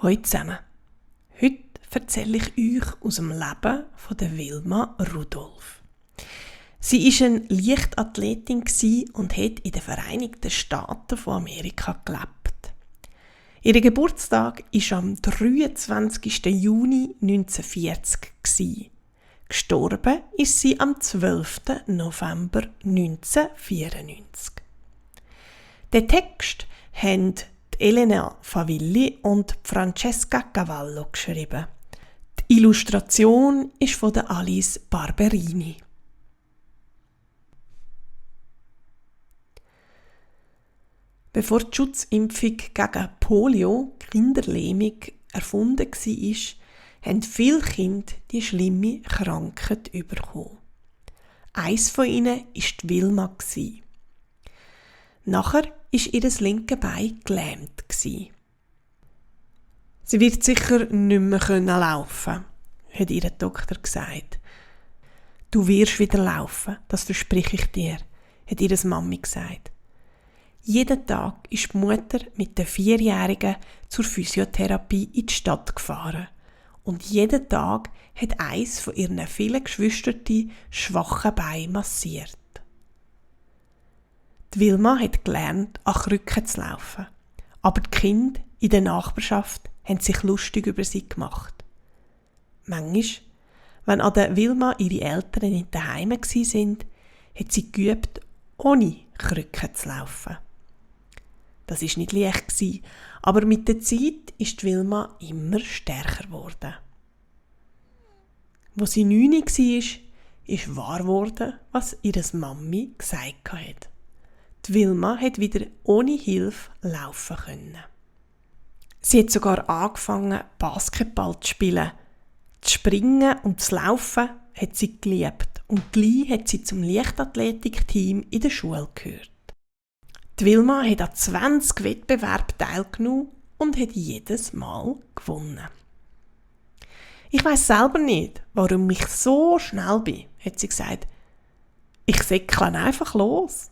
Hallo zusammen. Heute erzähle ich euch aus dem Leben von der Wilma Rudolph. Sie war eine Leichtathletin und hat in den Vereinigten Staaten von Amerika gelebt. Ihr Geburtstag war am 23. Juni 1940. Gestorben ist sie am 12. November 1994. Den Text haben Elena Favilli und Francesca Cavallo geschrieben. Die Illustration ist von der Alice Barberini. Bevor die Schutzimpfung gegen Polio, Kinderlähmung, erfunden war, haben viele Kinder die schlimme Krankheit bekommen. Eins von ihnen war die Wilma. Nachher war ihr linkes Bein gelähmt. Sie wird sicher nicht mehr laufen, hat ihr Doktor gesagt. Du wirst wieder laufen, das verspreche ich dir, hat ihre Mami gesagt. Jeden Tag ist die Mutter mit der 4-Jährigen zur Physiotherapie in die Stadt gefahren. Und jeden Tag hat eins von ihren vielen Geschwistern schwache Beine massiert. Die Wilma hat gelernt, an Krücken zu laufen. Aber die Kinder in der Nachbarschaft haben sich lustig über sie gemacht. Manchmal, wenn an der Wilma ihre Eltern nicht daheim waren, hat sie geübt, ohne Krücken zu laufen. Das war nicht leicht, aber mit der Zeit ist die Wilma immer stärker geworden. Als sie 9 war, ist wahr geworden, was ihre Mami gesagt hat. Die Wilma hat wieder ohne Hilfe laufen können. Sie hat sogar angefangen, Basketball zu spielen. Das Springen und das Laufen hat sie geliebt und gleich hat sie zum Leichtathletikteam in der Schule gehört. Die Wilma hat an 20 Wettbewerben teilgenommen und hat jedes Mal gewonnen. Ich weiss selber nicht, warum ich so schnell bin, hat sie gesagt. Ich säckle einfach los.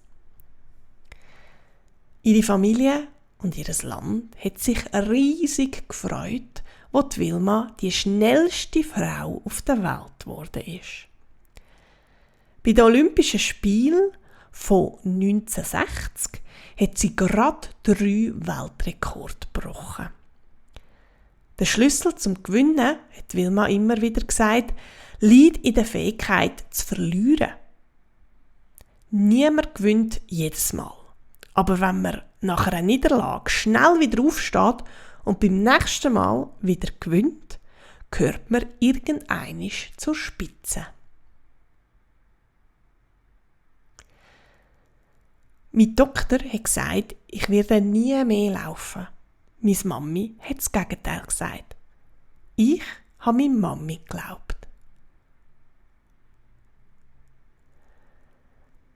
Ihre Familie und ihr Land hat sich riesig gefreut, als die Wilma die schnellste Frau auf der Welt geworden ist. Bei den Olympischen Spielen von 1960 hat sie gerade 3 Weltrekorde gebrochen. Der Schlüssel zum Gewinnen, hat Wilma immer wieder gesagt, liegt in der Fähigkeit zu verlieren. Niemand gewinnt jedes Mal. Aber wenn man nach einer Niederlage schnell wieder aufsteht und beim nächsten Mal wieder gewinnt, gehört man irgendeinmal zur Spitze. Mein Doktor hat gesagt, ich werde nie mehr laufen. Meine Mami hat das Gegenteil gesagt. Ich habe meine Mami geglaubt.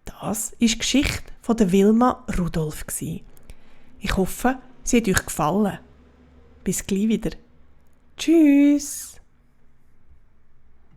Das war die Geschichte von der Wilma Rudolph. Ich hoffe, sie hat euch gefallen. Bis gleich wieder. Tschüss!